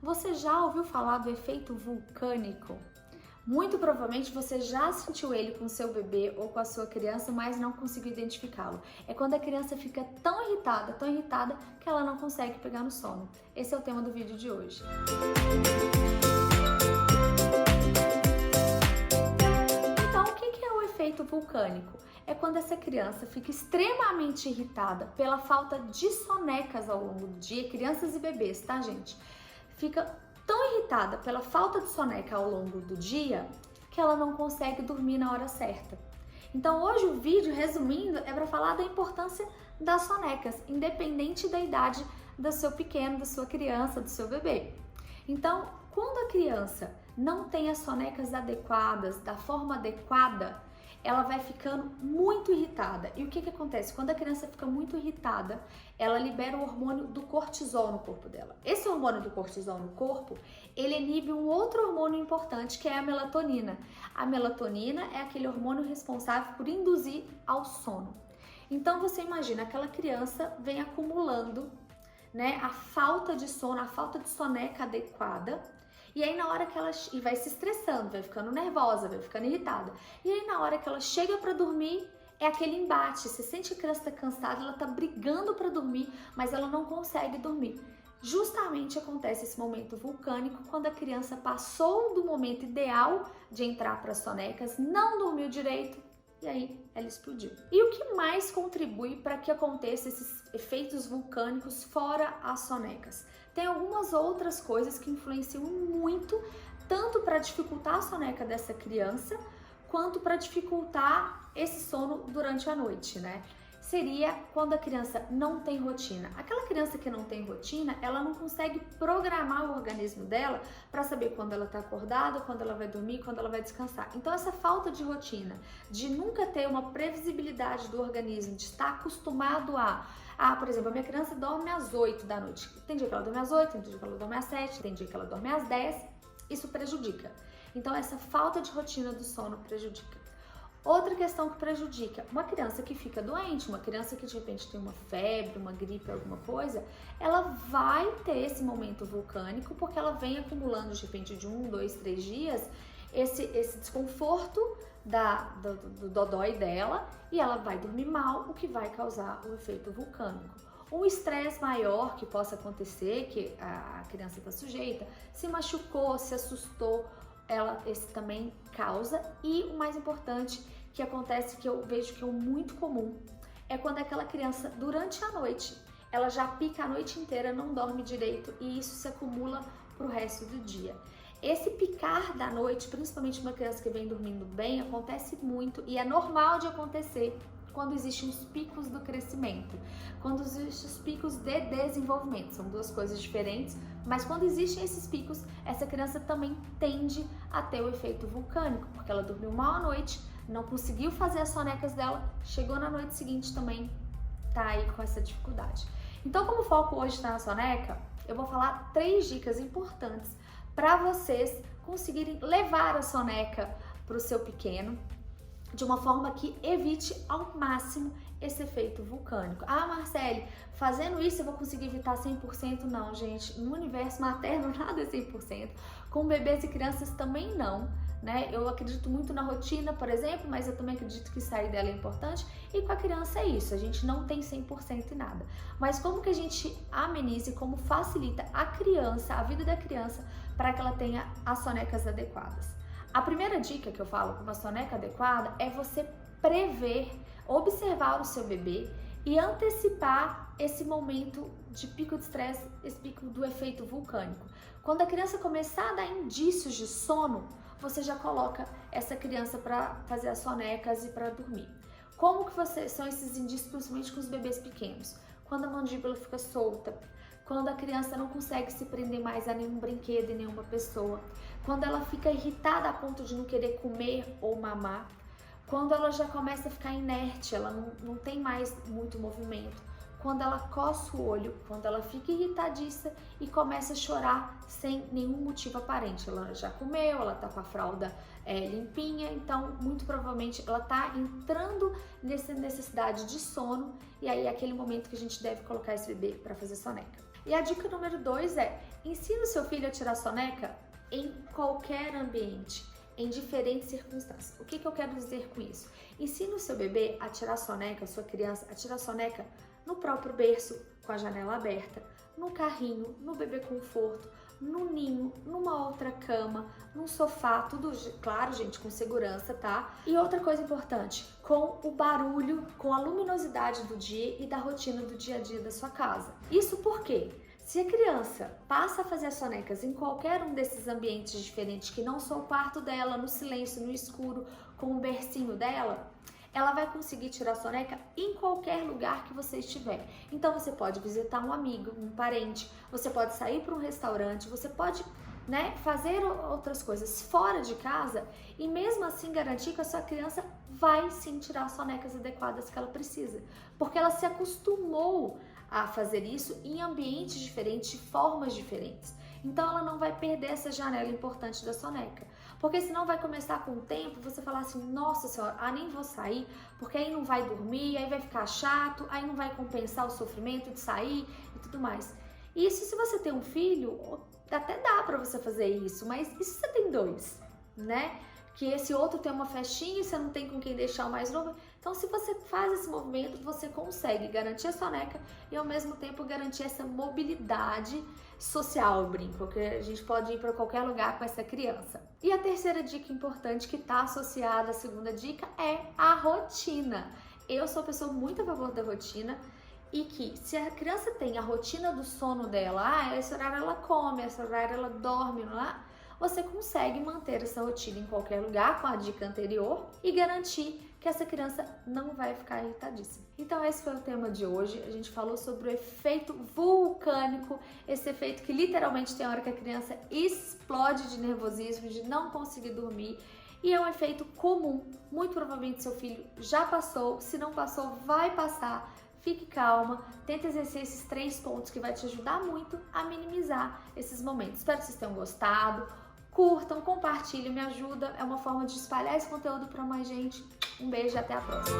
Você já ouviu falar do efeito vulcânico? Muito provavelmente você já sentiu ele com seu bebê ou com a sua criança, mas não conseguiu identificá-lo. É quando a criança fica tão irritada, que ela não consegue pegar no sono. Esse é o tema do vídeo de hoje. Então, o que é o efeito vulcânico? É quando essa criança fica extremamente irritada pela falta de sonecas ao longo do dia, crianças e bebês, tá, gente? Fica tão irritada pela falta de soneca ao longo do dia que ela não consegue dormir na hora certa. Então hoje o vídeo, resumindo, é para falar da importância das sonecas, independente da idade do seu pequeno, da sua criança, do seu bebê. Então, quando a criança não tem as sonecas adequadas, da forma adequada, ela vai ficando muito irritada. E o que acontece? Quando a criança fica muito irritada, ela libera o hormônio do cortisol no corpo dela. Esse hormônio do cortisol no corpo, ele inibe um outro hormônio importante, que é a melatonina. A melatonina é aquele hormônio responsável por induzir ao sono. Então você imagina, aquela criança vem acumulando, né, a falta de sono, a falta de soneca adequada. E aí na hora que ela vai se estressando, vai ficando nervosa, vai ficando irritada. E aí na hora que ela chega para dormir, é aquele embate. Você sente que a criança está cansada, ela está brigando para dormir, mas ela não consegue dormir. Justamente acontece esse momento vulcânico quando a criança passou do momento ideal de entrar para as sonecas, não dormiu direito e aí ela explodiu. E o que mais contribui para que aconteça esses efeitos vulcânicos fora as sonecas? Tem algumas outras coisas que influenciam muito, tanto para dificultar a soneca dessa criança, quanto para dificultar esse sono durante a noite, né? Seria quando a criança não tem rotina. Aquela criança que não tem rotina, ela não consegue programar o organismo dela para saber quando ela está acordada, quando ela vai dormir, quando ela vai descansar. Então essa falta de rotina, de nunca ter uma previsibilidade do organismo, de estar acostumado por exemplo, a minha criança dorme às 8 da noite. Tem dia que ela dorme às 8, tem dia que ela dorme às 7, tem dia que ela dorme às 10. Isso prejudica. Então essa falta de rotina do sono prejudica. Outra questão que prejudica, uma criança que fica doente, uma criança que de repente tem uma febre, uma gripe, alguma coisa, ela vai ter esse momento vulcânico porque ela vem acumulando de repente de 1, 2, 3 dias esse desconforto do dodói dela e ela vai dormir mal, o que vai causar o efeito vulcânico. Um estresse maior que possa acontecer, que a criança está sujeita, se machucou, se assustou, esse também causa. E o mais importante que acontece, que eu vejo que é muito comum, é quando aquela criança, durante a noite, ela já pica a noite inteira, não dorme direito e isso se acumula para o resto do dia. Esse picar da noite, principalmente uma criança que vem dormindo bem, acontece muito e é normal de acontecer quando existem os picos do crescimento, quando existem os picos de desenvolvimento. São duas coisas diferentes, mas quando existem esses picos, essa criança também tende a ter o efeito vulcânico, porque ela dormiu mal à noite, não conseguiu fazer as sonecas dela, chegou na noite seguinte também, tá aí com essa dificuldade. Então, como o foco hoje está na soneca, eu vou falar 3 dicas importantes para vocês conseguirem levar a soneca para o seu pequeno, de uma forma que evite ao máximo esse efeito vulcânico. Ah, Marcele, fazendo isso eu vou conseguir evitar 100%? Não, gente, no universo materno nada é 100%, com bebês e crianças também não, né? Eu acredito muito na rotina, por exemplo, mas eu também acredito que sair dela é importante, e com a criança é isso, a gente não tem 100% em nada. Mas como que a gente ameniza e como facilita a criança, a vida da criança, para que ela tenha as sonecas adequadas? A primeira dica que eu falo para uma soneca adequada é você prever, observar o seu bebê e antecipar esse momento de pico de estresse, esse pico do efeito vulcânico. Quando a criança começar a dar indícios de sono, você já coloca essa criança para fazer as sonecas e para dormir. Como que são esses indícios, principalmente com os bebês pequenos? Quando a mandíbula fica solta, quando a criança não consegue se prender mais a nenhum brinquedo e nenhuma pessoa, quando ela fica irritada a ponto de não querer comer ou mamar, quando ela já começa a ficar inerte, ela não tem mais muito movimento, quando ela coça o olho, quando ela fica irritadiça e começa a chorar sem nenhum motivo aparente. Ela já comeu, ela tá com a fralda limpinha, então muito provavelmente ela tá entrando nessa necessidade de sono e aí é aquele momento que a gente deve colocar esse bebê para fazer soneca. E a dica número 2 é: ensine o seu filho a tirar soneca em qualquer ambiente, em diferentes circunstâncias. O que eu quero dizer com isso? Ensine o seu bebê a tirar soneca, a sua criança a tirar soneca no próprio berço, com a janela aberta, no carrinho, no bebê conforto, no ninho, numa outra cama, num sofá, tudo, claro, gente, com segurança, tá? E outra coisa importante, com o barulho, com a luminosidade do dia e da rotina do dia a dia da sua casa. Isso por quê? Se a criança passa a fazer as sonecas em qualquer um desses ambientes diferentes, que não só o quarto dela, no silêncio, no escuro, com o bercinho dela, ela vai conseguir tirar soneca em qualquer lugar que você estiver. Então você pode visitar um amigo, um parente, você pode sair para um restaurante, você pode, fazer outras coisas fora de casa e mesmo assim garantir que a sua criança vai sim tirar as sonecas adequadas que ela precisa, porque ela se acostumou a fazer isso em ambientes diferentes, de formas diferentes. Então ela não vai perder essa janela importante da soneca. Porque senão vai começar com o tempo, você falar assim, nossa senhora, nem vou sair, porque aí não vai dormir, aí vai ficar chato, aí não vai compensar o sofrimento de sair e tudo mais. Isso se você tem um filho, até dá pra você fazer isso, mas e se você tem 2, né? Que esse outro tem uma festinha e você não tem com quem deixar o mais novo. Então, se você faz esse movimento, você consegue garantir a soneca e ao mesmo tempo garantir essa mobilidade social, brinco, que a gente pode ir para qualquer lugar com essa criança. E a terceira dica importante que está associada à segunda dica é a rotina. Eu sou uma pessoa muito a favor da rotina e que se a criança tem a rotina do sono dela, esse horário ela come, esse horário ela dorme, você consegue manter essa rotina em qualquer lugar com a dica anterior e garantir que essa criança não vai ficar irritadíssima. Então esse foi o tema de hoje. A gente falou sobre o efeito vulcânico, esse efeito que literalmente tem hora que a criança explode de nervosismo, de não conseguir dormir. E é um efeito comum, muito provavelmente seu filho já passou, se não passou, vai passar. Fique calma, tenta exercer esses 3 pontos que vai te ajudar muito a minimizar esses momentos. Espero que vocês tenham gostado. Curtam, compartilhem, me ajuda. É uma forma de espalhar esse conteúdo para mais gente. Um beijo e até a próxima.